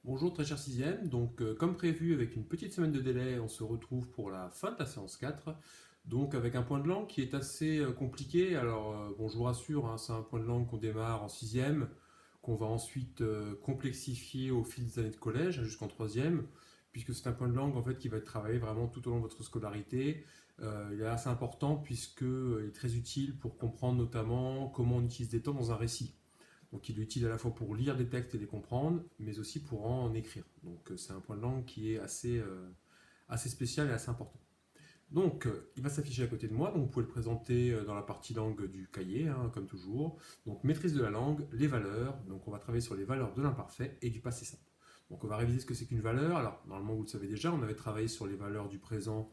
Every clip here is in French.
Bonjour très cher sixième, donc comme prévu avec une petite semaine de délai, on se retrouve pour la fin de la séance 4, donc avec un point de langue qui est assez compliqué. Alors bon, je vous rassure, hein, c'est un point de langue qu'on démarre en sixième, qu'on va ensuite complexifier au fil des années de collège jusqu'en troisième, puisque c'est un point de langue en fait qui va être travaillé vraiment tout au long de votre scolarité. Il est assez important puisqu'il est très utile pour comprendre notamment comment on utilise des temps dans un récit. Donc il est utile à la fois pour lire des textes et les comprendre, mais aussi pour en écrire. Donc c'est un point de langue qui est assez spécial et assez important. Donc il va s'afficher à côté de moi, donc vous pouvez le présenter dans la partie langue du cahier, hein, comme toujours. Donc maîtrise de la langue, les valeurs, donc on va travailler sur les valeurs de l'imparfait et du passé simple. Donc on va réviser ce que c'est qu'une valeur. Alors normalement vous le savez déjà, on avait travaillé sur les valeurs du présent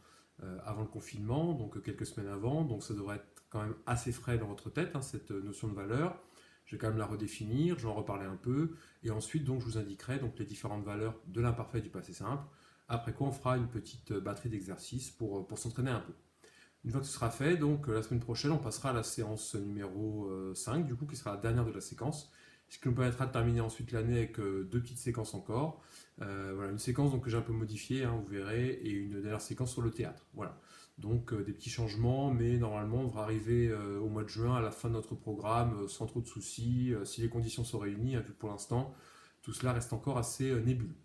avant le confinement, donc quelques semaines avant, donc ça devrait être quand même assez frais dans votre tête, hein, cette notion de valeur. Je vais quand même la redéfinir, je vais en reparler un peu, et ensuite donc, je vous indiquerai donc, les différentes valeurs de l'imparfait et du passé simple, après quoi on fera une petite batterie d'exercices pour s'entraîner un peu. Une fois que ce sera fait, donc la semaine prochaine, on passera à la séance numéro 5, du coup, qui sera la dernière de la séquence, ce qui nous permettra de terminer ensuite l'année avec deux petites séquences encore. Voilà, une séquence donc, que j'ai un peu modifiée, hein, vous verrez, et une dernière séquence sur le théâtre. Voilà. Donc des petits changements, mais normalement on devra arriver au mois de juin à la fin de notre programme sans trop de soucis, si les conditions sont réunies, hein, vu que pour l'instant tout cela reste encore assez nébuleux.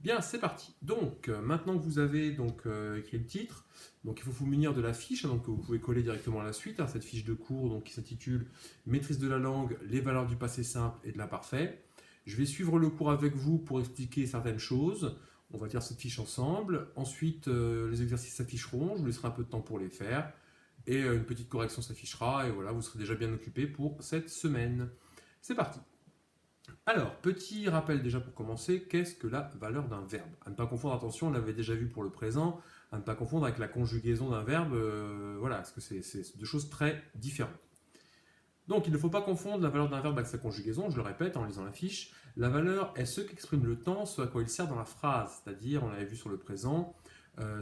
Bien, c'est parti. Donc, maintenant que vous avez écrit le titre, donc il faut vous munir de la fiche, hein, donc que vous pouvez coller directement à la suite, hein, cette fiche de cours donc, qui s'intitule Maîtrise de la langue, les valeurs du passé simple et de l'imparfait. Je vais suivre le cours avec vous pour expliquer certaines choses. On va lire cette fiche ensemble. Ensuite, les exercices s'afficheront. Je vous laisserai un peu de temps pour les faire. Et une petite correction s'affichera. Et voilà, vous serez déjà bien occupé pour cette semaine. C'est parti. Alors, petit rappel déjà pour commencer, qu'est-ce que la valeur d'un verbe? À ne pas confondre, attention, on l'avait déjà vu pour le présent, à ne pas confondre avec la conjugaison d'un verbe, voilà, parce que c'est deux choses très différentes. Donc, il ne faut pas confondre la valeur d'un verbe avec sa conjugaison, je le répète en lisant la fiche. La valeur est ce qu'exprime le temps, ce à quoi il sert dans la phrase, c'est-à-dire, on l'avait vu sur le présent,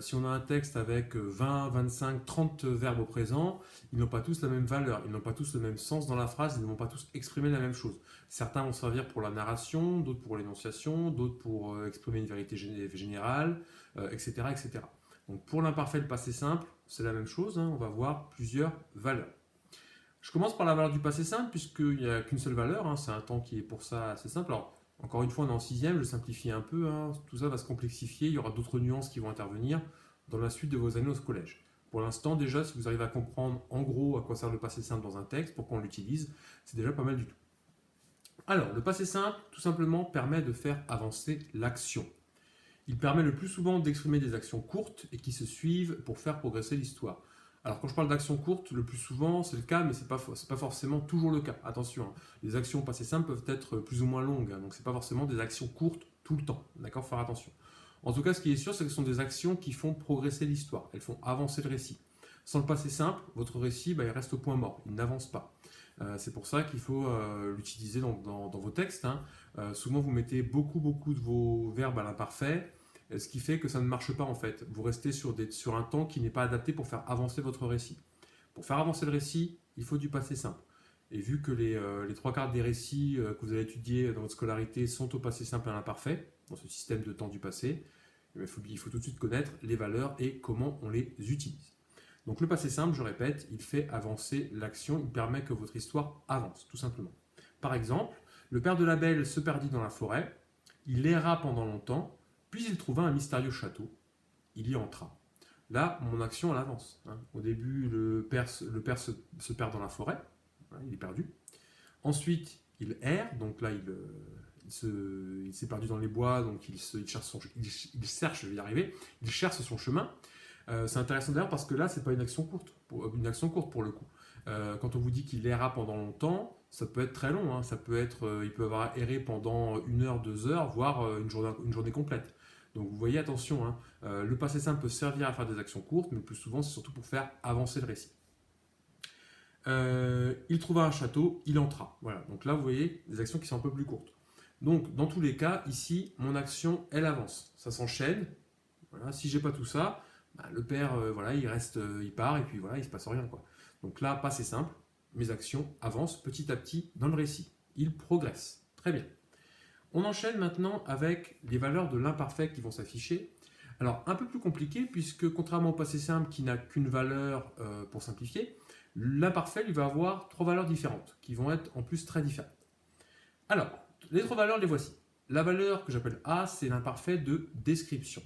si on a un texte avec 20, 25, 30 verbes au présent, ils n'ont pas tous la même valeur, ils n'ont pas tous le même sens dans la phrase, ils ne vont pas tous exprimer la même chose. Certains vont servir pour la narration, d'autres pour l'énonciation, d'autres pour exprimer une vérité générale, etc., etc. Donc pour l'imparfait, le passé simple, c'est la même chose, hein, on va voir plusieurs valeurs. Je commence par la valeur du passé simple, puisqu'il n'y a qu'une seule valeur, hein, c'est un temps qui est pour ça assez simple. Alors, encore une fois, on est en sixième, je simplifie un peu, hein, tout ça va se complexifier, il y aura d'autres nuances qui vont intervenir dans la suite de vos années au collège. Pour l'instant, déjà, si vous arrivez à comprendre en gros à quoi sert le passé simple dans un texte, pourquoi on l'utilise, c'est déjà pas mal du tout. Alors, le passé simple, tout simplement, permet de faire avancer l'action. Il permet le plus souvent d'exprimer des actions courtes et qui se suivent pour faire progresser l'histoire. Alors quand je parle d'actions courtes, le plus souvent c'est le cas, mais ce n'est pas forcément toujours le cas. Attention, hein, les actions passées simples peuvent être plus ou moins longues, hein, donc ce n'est pas forcément des actions courtes tout le temps. D'accord, faut faire attention. En tout cas, ce qui est sûr, c'est que ce sont des actions qui font progresser l'histoire, elles font avancer le récit. Sans le passé simple, votre récit il reste au point mort, il n'avance pas. C'est pour ça qu'il faut l'utiliser dans vos textes, hein. Souvent, vous mettez beaucoup de vos verbes à l'imparfait, ce qui fait que ça ne marche pas en fait. Vous restez sur un temps qui n'est pas adapté pour faire avancer votre récit. Pour faire avancer le récit, il faut du passé simple. Et vu que les trois quarts des récits que vous allez étudier dans votre scolarité sont au passé simple et à l'imparfait, dans ce système de temps du passé, il faut tout de suite connaître les valeurs et comment on les utilise. Donc le passé simple, je répète, il fait avancer l'action, il permet que votre histoire avance, tout simplement. Par exemple, le père de la Belle se perdit dans la forêt, il erra pendant longtemps, puis il trouva un mystérieux château, il y entra. Là, mon action, elle avance, hein. Au début, le père se perd dans la forêt, hein, il est perdu. Ensuite, il erre, donc là, il s'est perdu dans les bois, donc il cherche, je vais y arriver, il cherche son chemin. C'est intéressant d'ailleurs parce que là, c'est pas une action courte pour le coup. Quand on vous dit qu'il erra pendant longtemps, ça peut être très long, hein. Ça peut être, il peut avoir erré pendant 1 heure, 2 heures, voire une journée complète. Donc vous voyez, attention, hein, le passé simple peut servir à faire des actions courtes, mais le plus souvent, c'est surtout pour faire avancer le récit. Il trouva un château, il entra. Voilà, donc là, vous voyez, des actions qui sont un peu plus courtes. Donc, dans tous les cas, ici, mon action, elle avance. Ça s'enchaîne. Voilà, si j'ai pas tout ça, le père, voilà, il reste, il part, et puis voilà, il se passe rien, quoi. Donc là, pas c'est simple. Mes actions avancent petit à petit dans le récit. Ils progressent. Très bien. On enchaîne maintenant avec les valeurs de l'imparfait qui vont s'afficher. Alors, un peu plus compliqué, puisque contrairement au passé simple qui n'a qu'une valeur pour simplifier, l'imparfait lui va avoir 3 valeurs différentes, qui vont être en plus très différentes. Alors, les 3 valeurs, les voici. La valeur que j'appelle A, c'est l'imparfait de description.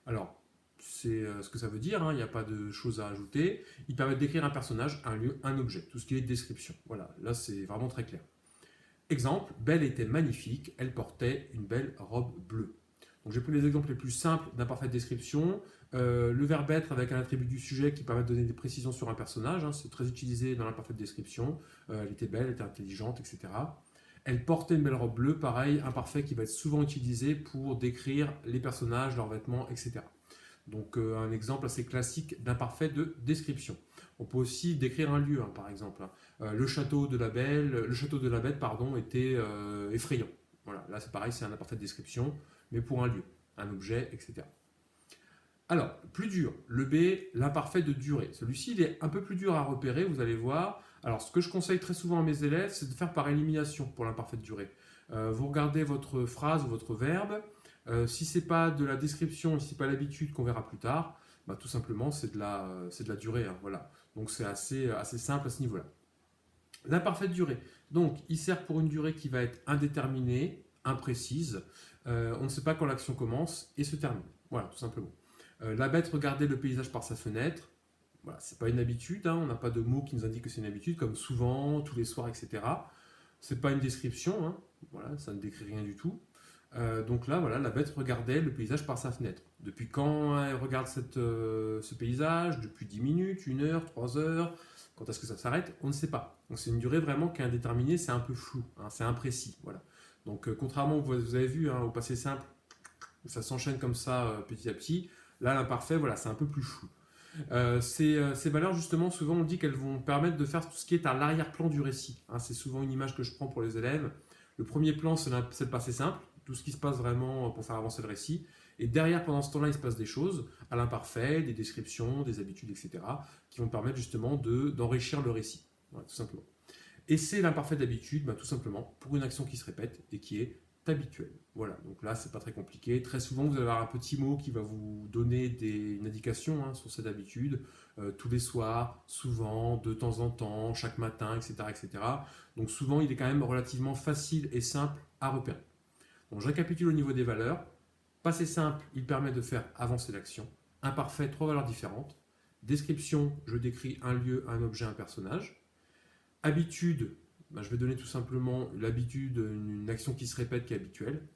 Alors, c'est ce que ça veut dire, hein, il n'y a pas de choses à ajouter. Il permet de décrire un personnage, un lieu, un objet, tout ce qui est description. Voilà, là c'est vraiment très clair. Exemple, Belle était magnifique, elle portait une belle robe bleue. Donc j'ai pris les exemples les plus simples d'imparfaite description. Le verbe être avec un attribut du sujet qui permet de donner des précisions sur un personnage, hein, c'est très utilisé dans l'imparfaite description. Elle était belle, elle était intelligente, etc. Elle portait une belle robe bleue, pareil, imparfait qui va être souvent utilisé pour décrire les personnages, leurs vêtements, etc. Donc un exemple assez classique d'imparfait de description. On peut aussi décrire un lieu, hein, par exemple. Le château de la Bête, pardon, était effrayant. Voilà, là c'est pareil, c'est un imparfait de description, mais pour un lieu, un objet, etc. Alors, plus dur, le B, l'imparfait de durée. Celui-ci, il est un peu plus dur à repérer, vous allez voir. Alors, ce que je conseille très souvent à mes élèves, c'est de faire par élimination pour l'imparfait de durée. Vous regardez votre phrase ou votre verbe. Si ce n'est pas de la description, si ce n'est pas l'habitude qu'on verra plus tard, bah, tout simplement, c'est de la durée. Hein, voilà. Donc, c'est assez simple à ce niveau-là. L'imparfait de durée. Donc, il sert pour une durée qui va être indéterminée, imprécise. On ne sait pas quand l'action commence et se termine. Voilà, tout simplement. La Bête regardait le paysage par sa fenêtre. Voilà, c'est pas une habitude, hein, on n'a pas de mots qui nous indiquent que c'est une habitude, comme souvent, tous les soirs, etc. C'est pas une description, hein, voilà, ça ne décrit rien du tout. Donc là, voilà, la Bête regardait le paysage par sa fenêtre. Depuis quand elle regarde ce paysage? Depuis 10 minutes, 1 heure, 3 heures? Quand est-ce que ça s'arrête? On ne sait pas. Donc c'est une durée vraiment qui est indéterminée, c'est un peu flou, hein, c'est imprécis. Voilà. Donc contrairement, vous avez vu, hein, au passé simple, ça s'enchaîne comme ça petit à petit. Là, l'imparfait, voilà, c'est un peu plus flou. Ces valeurs, justement, souvent, on dit qu'elles vont permettre de faire tout ce qui est à l'arrière-plan du récit. Hein, c'est souvent une image que je prends pour les élèves. Le premier plan, c'est le passé simple, tout ce qui se passe vraiment pour faire avancer le récit. Et derrière, pendant ce temps-là, il se passe des choses, à l'imparfait, des descriptions, des habitudes, etc., qui vont permettre justement d'enrichir le récit. Voilà, tout simplement. Et c'est l'imparfait d'habitude, bah, tout simplement, pour une action qui se répète et qui est habituelle. Voilà, donc là, c'est pas très compliqué. Très souvent, vous allez avoir un petit mot qui va vous donner une indication, hein, sur cette habitude, tous les soirs, souvent, de temps en temps, chaque matin, etc., etc. Donc souvent, il est quand même relativement facile et simple à repérer. Donc je récapitule au niveau des valeurs. Passé simple, il permet de faire avancer l'action. Imparfait, 3 valeurs différentes. Description, je décris un lieu, un objet, un personnage. Habitude, ben, je vais donner tout simplement l'habitude, une action qui se répète qui est habituelle.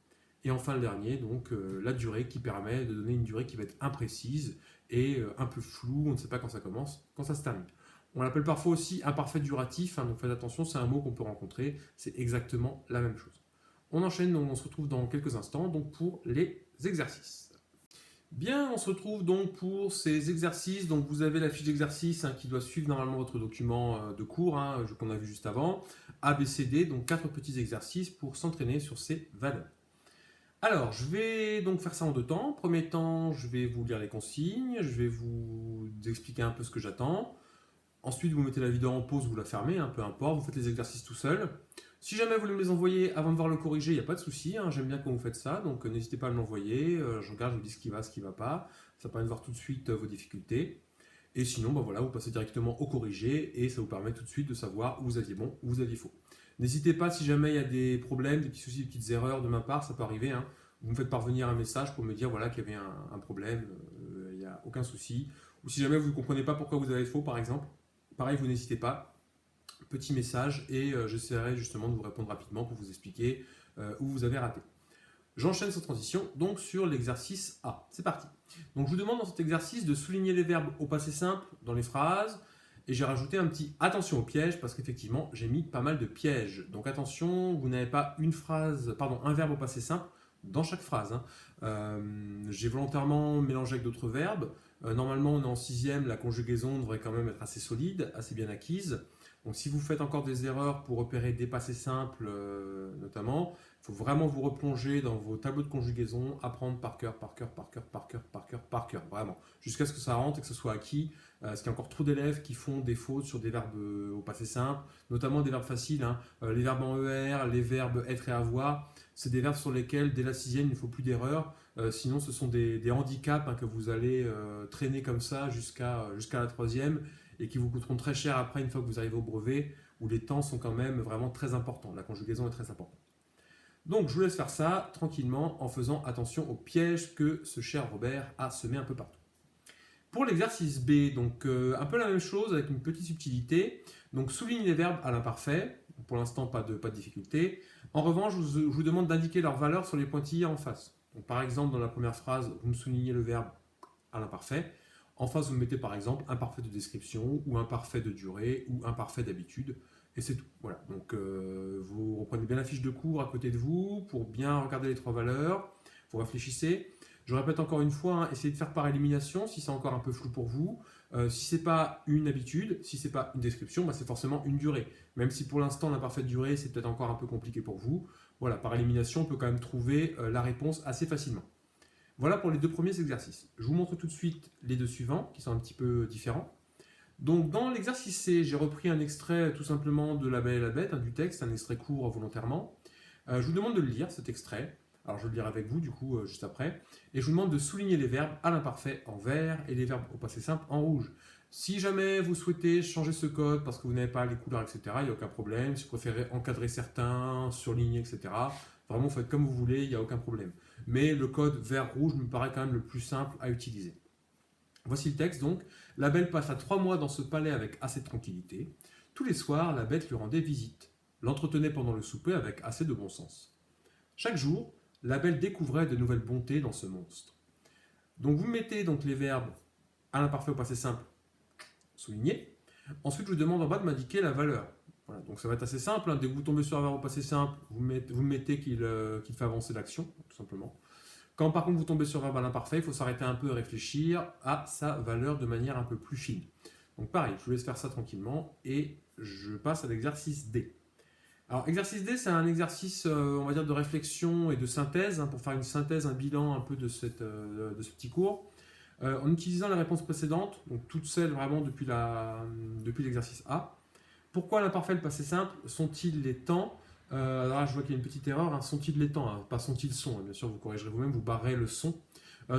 Et enfin le dernier, donc la durée qui permet de donner une durée qui va être imprécise et un peu floue, on ne sait pas quand ça commence, quand ça se termine. On l'appelle parfois aussi imparfait duratif, hein, donc faites attention, c'est un mot qu'on peut rencontrer, c'est exactement la même chose. On enchaîne, donc on se retrouve dans quelques instants donc pour les exercices. Bien, on se retrouve donc pour ces exercices. Donc vous avez la fiche d'exercice, hein, qui doit suivre normalement votre document de cours, hein, qu'on a vu juste avant. A, B, C, D, donc 4 petits exercices pour s'entraîner sur ces valeurs. Alors, je vais donc faire ça en 2 temps. Premier temps, je vais vous lire les consignes, je vais vous expliquer un peu ce que j'attends. Ensuite, vous mettez la vidéo en pause, vous la fermez, hein, peu importe, vous faites les exercices tout seul. Si jamais vous voulez me les envoyer avant de voir le corriger, il n'y a pas de souci, hein, j'aime bien quand vous faites ça, donc n'hésitez pas à me l'envoyer, je regarde, je vous dis ce qui va, ce qui ne va pas, ça permet de voir tout de suite vos difficultés. Et sinon, bah voilà, vous passez directement au corrigé et ça vous permet tout de suite de savoir où vous aviez bon, où vous aviez faux. N'hésitez pas, si jamais il y a des problèmes, des petits soucis, des petites erreurs de ma part, ça peut arriver, hein, vous me faites parvenir un message pour me dire voilà, qu'il y avait un problème, il n'y a aucun souci. Ou si jamais vous ne comprenez pas pourquoi vous avez faux, par exemple, pareil, vous n'hésitez pas, petit message et j'essaierai justement de vous répondre rapidement pour vous expliquer où vous avez raté. J'enchaîne sans transition donc sur l'exercice A. C'est parti. Donc je vous demande dans cet exercice de souligner les verbes au passé simple dans les phrases et j'ai rajouté un petit attention aux pièges parce qu'effectivement j'ai mis pas mal de pièges. Donc attention, vous n'avez pas un verbe au passé simple dans chaque phrase, hein. J'ai volontairement mélangé avec d'autres verbes. Normalement on est en 6e, la conjugaison devrait quand même être assez solide, assez bien acquise. Donc si vous faites encore des erreurs pour repérer des passés simples notamment, il faut vraiment vous replonger dans vos tableaux de conjugaison, apprendre par cœur, vraiment, jusqu'à ce que ça rentre et que ce soit acquis. Parce qu'il y a encore trop d'élèves qui font des fautes sur des verbes au passé simple, notamment des verbes faciles, hein, les verbes en ER, les verbes être et avoir. C'est des verbes sur lesquels, dès la sixième, il ne faut plus d'erreur. Sinon, ce sont des handicaps que vous allez traîner comme ça jusqu'à la troisième et qui vous coûteront très cher après une fois que vous arrivez au brevet, où les temps sont quand même vraiment très importants. La conjugaison est très importante. Donc, je vous laisse faire ça tranquillement en faisant attention aux pièges que ce cher Robert a semés un peu partout. Pour l'exercice B, donc un peu la même chose avec une petite subtilité. Donc, souligne les verbes à l'imparfait. Pour l'instant, pas de difficulté. En revanche, je vous demande d'indiquer leur valeur sur les pointillés en face. Donc, par exemple, dans la première phrase, vous me soulignez le verbe à l'imparfait. En face, vous mettez par exemple imparfait de description, ou imparfait de durée, ou imparfait d'habitude. Et c'est tout. Voilà. Donc, vous reprenez bien la fiche de cours à côté de vous pour bien regarder les trois valeurs. Vous réfléchissez. Je répète encore une fois, essayez de faire par élimination si c'est encore un peu flou pour vous. Si c'est pas une habitude, si c'est pas une description, c'est forcément une durée. Même si pour l'instant l'imparfaite durée c'est peut-être encore un peu compliqué pour vous. Voilà, par élimination on peut quand même trouver la réponse assez facilement. Voilà pour les deux premiers exercices. Je vous montre tout de suite les deux suivants qui sont un petit peu différents. Donc dans l'exercice C, j'ai repris un extrait tout simplement de La Belle et la Bête, du texte, un extrait court volontairement. Je vous demande de le lire, cet extrait. Alors je vais le lire avec vous du coup juste après. Et je vous demande de souligner les verbes à l'imparfait en vert et les verbes au passé simple en rouge. Si jamais vous souhaitez changer ce code parce que vous n'avez pas les couleurs, etc., il n'y a aucun problème. Si vous préférez encadrer certains, surligner, etc., vraiment faites comme vous voulez, il n'y a aucun problème. Mais le code vert-rouge me paraît quand même le plus simple à utiliser. Voici le texte donc. La belle passa 3 mois dans ce palais avec assez de tranquillité. Tous les soirs, la bête lui rendait visite, l'entretenait pendant le souper avec assez de bon sens. Chaque jour, la belle découvrait de nouvelles bontés dans ce monstre. Donc vous mettez donc les verbes à l'imparfait au passé simple soulignés. Ensuite, je vous demande en bas de m'indiquer la valeur. Voilà, donc ça va être assez simple. Dès que vous tombez sur un verbe au passé simple, vous mettez qu'il fait avancer l'action, tout simplement. Quand par contre vous tombez sur un verbe à l'imparfait, il faut s'arrêter un peu et réfléchir à sa valeur de manière un peu plus fine. Donc pareil, je vous laisse faire ça tranquillement et je passe à l'exercice D. Alors, exercice D, c'est un exercice, on va dire, de réflexion et de synthèse, pour faire une synthèse, un bilan un peu de ce petit cours, en utilisant la réponse précédente, donc toutes celles vraiment depuis l'exercice A. Pourquoi l'imparfait et le passé simple sont-ils les temps alors là, je vois qu'il y a une petite erreur, sont-ils les temps, pas sont-ils sont, bien sûr, vous corrigerez vous-même, vous barrez le son.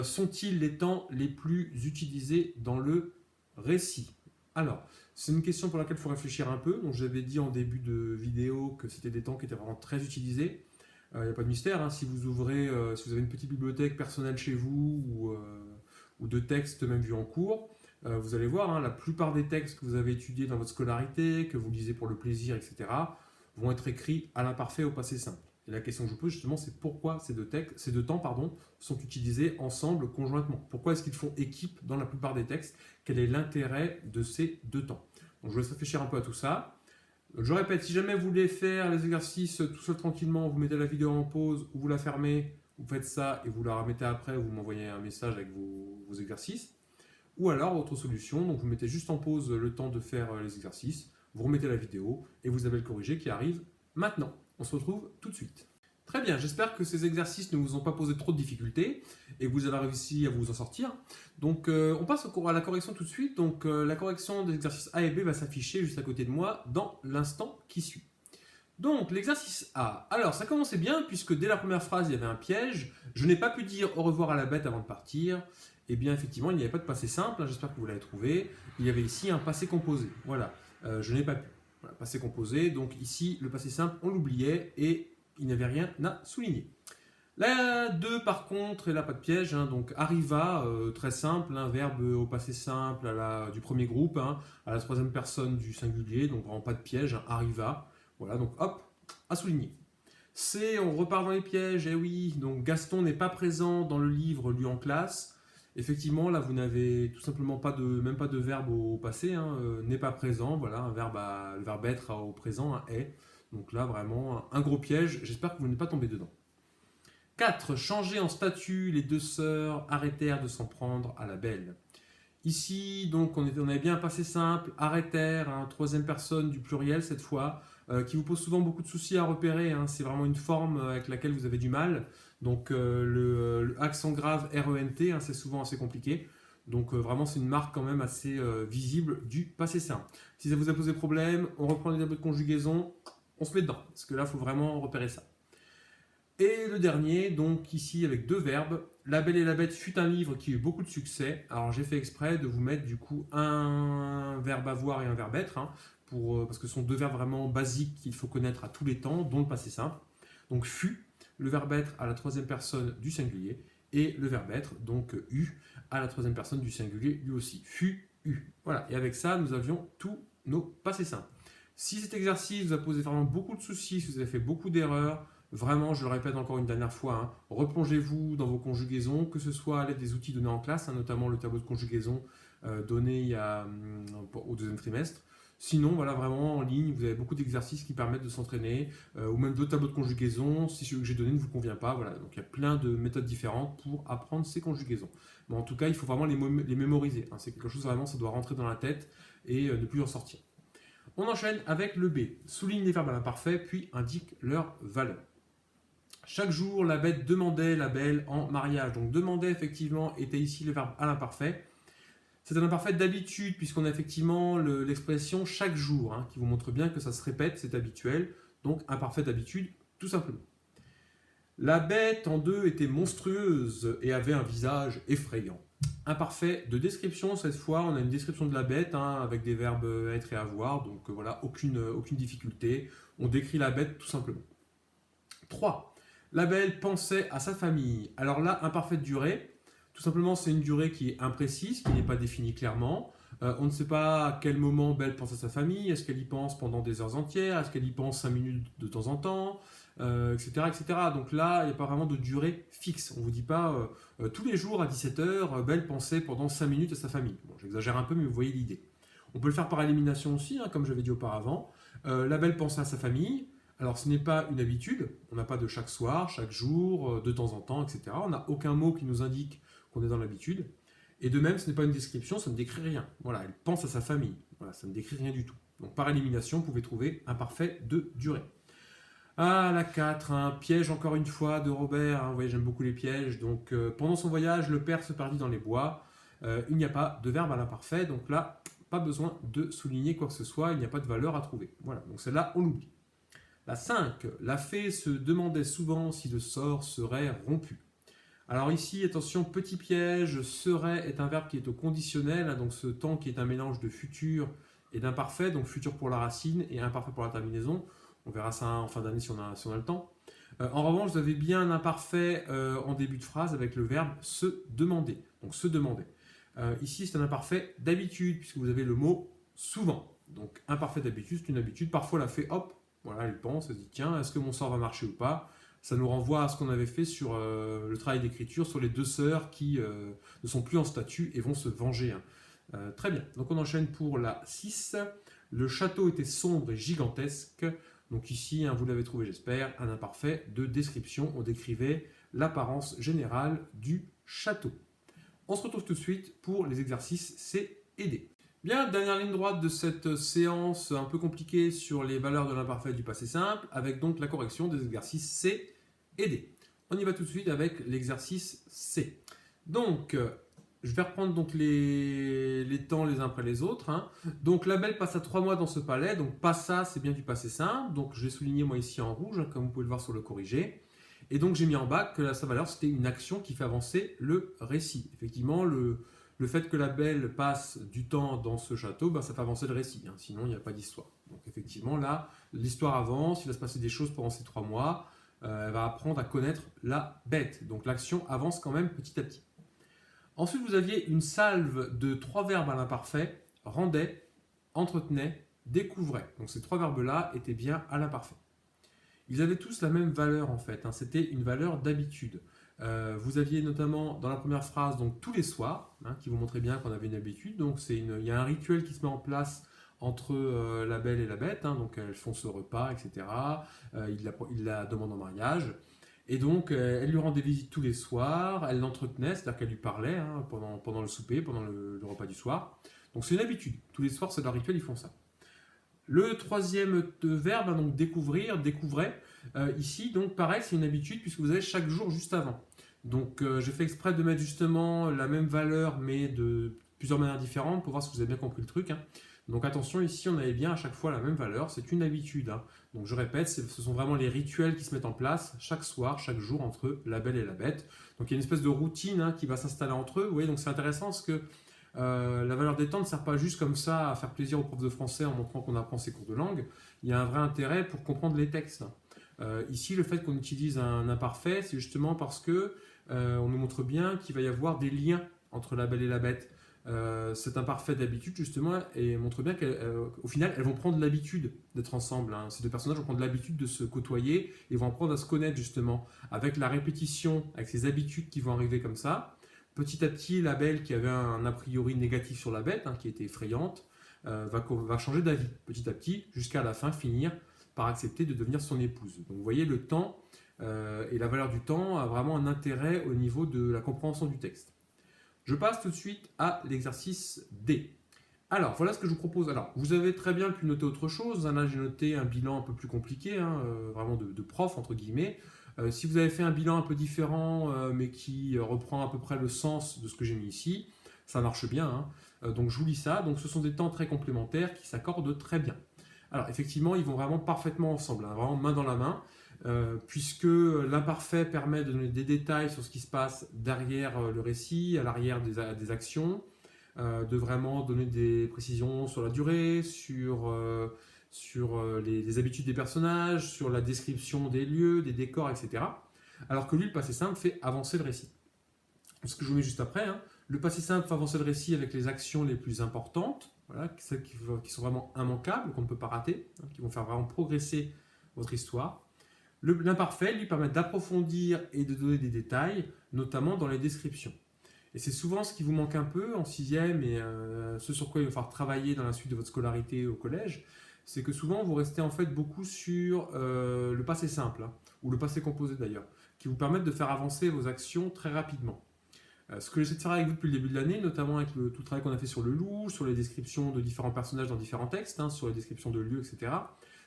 Sont-ils les temps les plus utilisés dans le récit? Alors, c'est une question pour laquelle il faut réfléchir un peu. Donc, j'avais dit en début de vidéo que c'était des temps qui étaient vraiment très utilisés. Il n'y a pas de mystère. Si vous ouvrez, si vous avez une petite bibliothèque personnelle chez vous ou de textes même vus en cours, vous allez voir, la plupart des textes que vous avez étudiés dans votre scolarité, que vous lisez pour le plaisir, etc., vont être écrits à l'imparfait au passé simple. Et la question que je vous pose justement, c'est pourquoi ces deux temps sont utilisés ensemble conjointement. Pourquoi est-ce qu'ils font équipe dans la plupart des textes? Quel est l'intérêt de ces deux temps? Donc je vous laisse réfléchir un peu à tout ça. Je répète, si jamais vous voulez faire les exercices tout seul tranquillement, vous mettez la vidéo en pause ou vous la fermez, vous faites ça et vous la remettez après, ou vous m'envoyez un message avec vos exercices. Ou alors, autre solution, donc vous mettez juste en pause le temps de faire les exercices, vous remettez la vidéo et vous avez le corrigé qui arrive maintenant. On se retrouve tout de suite. Très bien, j'espère que ces exercices ne vous ont pas posé trop de difficultés et que vous avez réussi à vous en sortir. Donc on passe à la correction tout de suite. Donc la correction des exercices A et B va s'afficher juste à côté de moi dans l'instant qui suit. Donc l'exercice A. Alors ça commençait bien puisque dès la première phrase il y avait un piège. Je n'ai pas pu dire au revoir à la bête avant de partir. Eh bien effectivement il n'y avait pas de passé simple, j'espère que vous l'avez trouvé. Il y avait ici un passé composé. Voilà, je n'ai pas pu. Voilà, passé composé, donc ici le passé simple on l'oubliait et il n'y avait rien à souligner. La 2 par contre, et là pas de piège, donc arriva, très simple, verbe au passé simple du premier groupe, à la troisième personne du singulier, donc vraiment pas de piège, arriva, voilà, donc hop, à souligner. C, on repart dans les pièges, et oui, donc Gaston n'est pas présent dans le livre lu en classe. Effectivement, là vous n'avez tout simplement même pas de verbe au passé, n'est pas présent, voilà, le verbe être au présent, est. Donc là vraiment un gros piège, j'espère que vous n'êtes pas tombé dedans. 4. Changer en statut, les deux sœurs arrêtèrent de s'en prendre à la belle. Ici, donc, on avait bien un passé simple, arrêtèrent, troisième personne du pluriel cette fois, qui vous pose souvent beaucoup de soucis à repérer. C'est vraiment une forme avec laquelle vous avez du mal. Donc, le accent grave RENT, c'est souvent assez compliqué. Donc, vraiment, c'est une marque quand même assez visible du passé simple. Si ça vous a posé problème, on reprend les tables de conjugaison, on se met dedans. Parce que là, il faut vraiment repérer ça. Et le dernier, donc ici avec deux verbes, La Belle et la Bête fut un livre qui a eu beaucoup de succès. Alors j'ai fait exprès de vous mettre du coup un verbe avoir et un verbe être, hein, parce que ce sont deux verbes vraiment basiques qu'il faut connaître à tous les temps, dont le passé simple. Donc fut, le verbe être à la troisième personne du singulier, et le verbe être, donc eu, à la troisième personne du singulier lui aussi. Fut, eu. Voilà, et avec ça, nous avions tous nos passés simples. Si cet exercice vous a posé vraiment beaucoup de soucis, si vous avez fait beaucoup d'erreurs, vraiment, je le répète encore une dernière fois, hein, replongez-vous dans vos conjugaisons, que ce soit à l'aide des outils donnés en classe, hein, notamment le tableau de conjugaison donné au deuxième trimestre. Sinon, voilà, vraiment en ligne, vous avez beaucoup d'exercices qui permettent de s'entraîner, ou même d'autres tableaux de conjugaison, si celui que j'ai donné ne vous convient pas. Voilà. Donc il y a plein de méthodes différentes pour apprendre ces conjugaisons. Mais en tout cas, il faut vraiment les mémoriser. Hein. C'est quelque chose vraiment, ça doit rentrer dans la tête et ne plus en sortir. On enchaîne avec le B. Souligne les verbes à l'imparfait, puis indique leur valeur. Chaque jour, la bête demandait la belle en mariage. Donc demandait effectivement était ici le verbe à l'imparfait. C'est un imparfait d'habitude puisqu'on a effectivement l'expression chaque jour hein, qui vous montre bien que ça se répète, c'est habituel. Donc imparfait d'habitude, tout simplement. La bête en deux était monstrueuse et avait un visage effrayant. Imparfait de description, cette fois, on a une description de la bête hein, avec des verbes être et avoir. Donc voilà, aucune difficulté. On décrit la bête tout simplement. 3. La belle pensait à sa famille. Alors là, imparfaite durée, tout simplement c'est une durée qui est imprécise, qui n'est pas définie clairement. On ne sait pas à quel moment Belle pense à sa famille, est-ce qu'elle y pense pendant des heures entières, est-ce qu'elle y pense 5 minutes de temps en temps, etc., etc. Donc là, il n'y a pas vraiment de durée fixe. On ne vous dit pas tous les jours à 17h, Belle pensait pendant 5 minutes à sa famille. Bon, j'exagère un peu, mais vous voyez l'idée. On peut le faire par élimination aussi, hein, comme j'avais dit auparavant. La Belle pensait à sa famille. Alors ce n'est pas une habitude, on n'a pas de chaque soir, chaque jour, de temps en temps, etc. On n'a aucun mot qui nous indique qu'on est dans l'habitude. Et de même, ce n'est pas une description, ça ne décrit rien. Voilà, elle pense à sa famille. Voilà, ça ne décrit rien du tout. Donc par élimination, vous pouvez trouver un parfait de durée. Ah, la 4, un piège encore une fois de Robert. Hein, vous voyez, j'aime beaucoup les pièges. Donc pendant son voyage, le père se perdit dans les bois. Il n'y a pas de verbe à l'imparfait, donc là, pas besoin de souligner quoi que ce soit, il n'y a pas de valeur à trouver. Voilà, donc celle-là, on l'oublie. La 5, la fée se demandait souvent si le sort serait rompu. Alors ici, attention, petit piège, serait est un verbe qui est au conditionnel, hein, donc ce temps qui est un mélange de futur et d'imparfait, donc futur pour la racine et imparfait pour la terminaison. On verra ça en fin d'année si on a le temps. En revanche, vous avez bien un imparfait en début de phrase avec le verbe se demander, donc se demander. Ici, c'est un imparfait d'habitude, puisque vous avez le mot souvent. Donc imparfait d'habitude, c'est une habitude. Parfois, la fée, hop, voilà, elle pense, elle se dit tiens, est-ce que mon sort va marcher ou pas? Ça nous renvoie à ce qu'on avait fait sur le travail d'écriture sur les deux sœurs qui ne sont plus en statut et vont se venger. Hein. Très bien, donc on enchaîne pour la 6. Le château était sombre et gigantesque. Donc ici, hein, vous l'avez trouvé j'espère, un imparfait de description. On décrivait l'apparence générale du château. On se retrouve tout de suite pour les exercices C et D. Bien, dernière ligne droite de cette séance un peu compliquée sur les valeurs de l'imparfait du passé simple, avec donc la correction des exercices C et D. On y va tout de suite avec l'exercice C. Donc, je vais reprendre donc les temps les uns après les autres. Hein. Donc, la belle passa 3 mois dans ce palais. Donc, passa, c'est bien du passé simple. Donc, je vais souligner moi ici en rouge, comme vous pouvez le voir sur le corrigé. Et donc, j'ai mis en bas que sa valeur, c'était une action qui fait avancer le récit. Effectivement, le fait que la belle passe du temps dans ce château, ça fait avancer le récit, hein, sinon il n'y a pas d'histoire. Donc effectivement, là, l'histoire avance, il va se passer des choses pendant ces 3 mois, elle va apprendre à connaître la bête. Donc l'action avance quand même petit à petit. Ensuite, vous aviez une salve de 3 verbes à l'imparfait, rendait, entretenait, découvrait. Donc ces 3 verbes-là étaient bien à l'imparfait. Ils avaient tous la même valeur en fait, hein, c'était une valeur d'habitude. Vous aviez notamment dans la première phrase donc tous les soirs, hein, qui vous montrait bien qu'on avait une habitude. Donc il y a un rituel qui se met en place entre la belle et la bête. Hein, donc elles font ce repas, etc. Il la demande en mariage. Et donc elle lui rendait visite tous les soirs. Elle l'entretenait, c'est-à-dire qu'elle lui parlait hein, pendant le souper, pendant le repas du soir. Donc c'est une habitude. Tous les soirs, c'est leur rituel, ils font ça. Le troisième verbe, donc découvrir, découvrait. Ici, donc pareil, c'est une habitude puisque vous avez chaque jour juste avant. Donc j'ai fait exprès de mettre justement la même valeur mais de plusieurs manières différentes pour voir si vous avez bien compris le truc. Hein. Donc attention, ici on avait bien à chaque fois la même valeur, c'est une habitude, hein. Donc je répète, ce sont vraiment les rituels qui se mettent en place chaque soir, chaque jour entre la belle et la bête. Donc il y a une espèce de routine, hein, qui va s'installer entre eux. Vous voyez, donc c'est intéressant parce que la valeur des temps ne sert pas juste comme ça à faire plaisir aux profs de français en montrant qu'on apprend ses cours de langue. Il y a un vrai intérêt pour comprendre les textes. Ici, le fait qu'on utilise un imparfait, c'est justement parce que on nous montre bien qu'il va y avoir des liens entre la belle et la bête. Cet imparfait d'habitude, justement, et montre bien qu'au final, elles vont prendre l'habitude d'être ensemble, hein. Ces deux personnages vont prendre l'habitude de se côtoyer et vont apprendre à se connaître, justement, avec la répétition, avec ces habitudes qui vont arriver comme ça. Petit à petit, la belle, qui avait un a priori négatif sur la bête, hein, qui était effrayante, va changer d'avis, petit à petit, jusqu'à la fin finir par accepter de devenir son épouse. Donc vous voyez, le temps et la valeur du temps a vraiment un intérêt au niveau de la compréhension du texte. Je passe tout de suite à l'exercice D. Alors, voilà ce que je vous propose. Alors, vous avez très bien pu noter autre chose. Là, j'ai noté un bilan un peu plus compliqué, hein, vraiment de prof, entre guillemets. Si vous avez fait un bilan un peu différent, mais qui reprend à peu près le sens de ce que j'ai mis ici, ça marche bien, hein. Donc, je vous lis ça. Donc, ce sont des temps très complémentaires qui s'accordent très bien. Alors, effectivement, ils vont vraiment parfaitement ensemble, hein, vraiment main dans la main. Puisque l'imparfait permet de donner des détails sur ce qui se passe derrière le récit, à l'arrière des actions, de vraiment donner des précisions sur la durée, sur les habitudes des personnages, sur la description des lieux, des décors, etc. Alors que lui, le passé simple, fait avancer le récit. Ce que je vous mets juste après, hein, le passé simple fait avancer le récit avec les actions les plus importantes, voilà, celles qui sont vraiment immanquables, qu'on ne peut pas rater, hein, qui vont faire vraiment progresser votre histoire. L'imparfait lui permet d'approfondir et de donner des détails, notamment dans les descriptions. Et c'est souvent ce qui vous manque un peu en sixième et ce sur quoi il va falloir travailler dans la suite de votre scolarité au collège, c'est que souvent vous restez en fait beaucoup sur le passé simple, hein, ou le passé composé d'ailleurs, qui vous permettent de faire avancer vos actions très rapidement. Ce que j'essaie de faire avec vous depuis le début de l'année, notamment avec tout le travail qu'on a fait sur le loup, sur les descriptions de différents personnages dans différents textes, hein, sur les descriptions de lieux, etc.,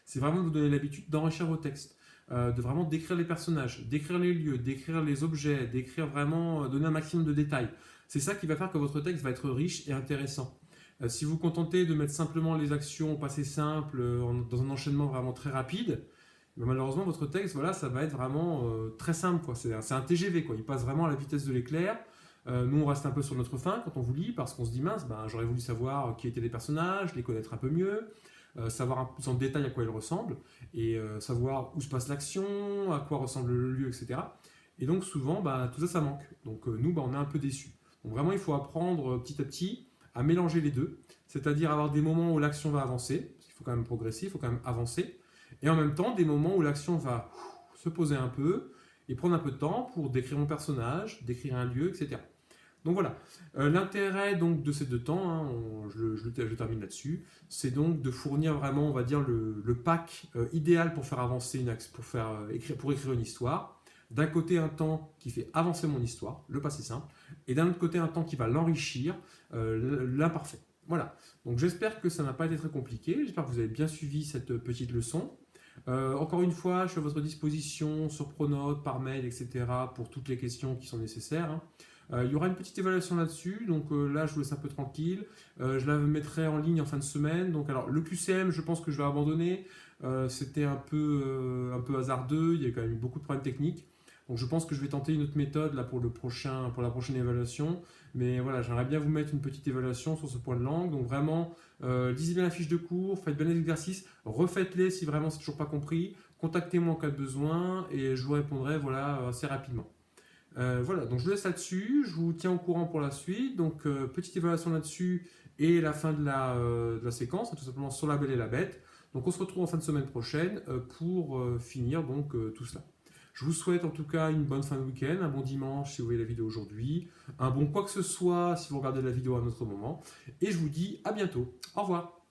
c'est vraiment de vous donner l'habitude d'enrichir vos textes. De vraiment décrire les personnages, décrire les lieux, décrire les objets, décrire vraiment, donner un maximum de détails. C'est ça qui va faire que votre texte va être riche et intéressant. Si vous vous contentez de mettre simplement les actions au passé simple dans un enchaînement vraiment très rapide, ben malheureusement votre texte, voilà, ça va être vraiment très simple, quoi. C'est un TGV, quoi. Il passe vraiment à la vitesse de l'éclair. Nous, on reste un peu sur notre faim quand on vous lit, parce qu'on se dit mince, ben, j'aurais voulu savoir qui étaient les personnages, les connaître un peu mieux, savoir un peu plus en détail à quoi ils ressemblent, et savoir où se passe l'action, à quoi ressemble le lieu, etc. Et donc souvent, bah, tout ça, ça manque. Donc nous, bah, on est un peu déçus. Donc vraiment, il faut apprendre petit à petit à mélanger les deux, c'est-à-dire avoir des moments où l'action va avancer, parce qu'il faut quand même progresser, il faut quand même avancer, et en même temps des moments où l'action va se poser un peu et prendre un peu de temps pour décrire mon personnage, décrire un lieu, etc. Donc voilà, l'intérêt donc de ces deux temps, hein, je termine là-dessus, c'est donc de fournir vraiment, on va dire, le pack idéal pour faire avancer une action, pour écrire une histoire. D'un côté, un temps qui fait avancer mon histoire, le passé simple, et d'un autre côté, un temps qui va l'enrichir, l'imparfait. Voilà, donc j'espère que ça n'a pas été très compliqué, j'espère que vous avez bien suivi cette petite leçon. Encore une fois, je suis à votre disposition sur Pronote, par mail, etc. pour toutes les questions qui sont nécessaires, hein. Il y aura une petite évaluation là-dessus, donc là je vous laisse un peu tranquille. Je la mettrai en ligne en fin de semaine. Donc alors le QCM, je pense que je vais abandonner. C'était un peu hasardeux, il y a quand même eu beaucoup de problèmes techniques. Donc je pense que je vais tenter une autre méthode là pour la prochaine évaluation. Mais voilà, j'aimerais bien vous mettre une petite évaluation sur ce point de langue. Donc vraiment, lisez bien la fiche de cours, faites bien les exercices, refaites-les si vraiment c'est toujours pas compris. Contactez-moi en cas de besoin et je vous répondrai voilà, assez rapidement. Voilà, donc je vous laisse là-dessus, je vous tiens au courant pour la suite. Donc petite évaluation là-dessus et la fin de la séquence, tout simplement sur la belle et la bête. Donc on se retrouve en fin de semaine prochaine pour finir donc tout cela. Je vous souhaite en tout cas une bonne fin de week-end, un bon dimanche si vous voyez la vidéo aujourd'hui, un bon quoi que ce soit si vous regardez la vidéo à un autre moment, et je vous dis à bientôt. Au revoir.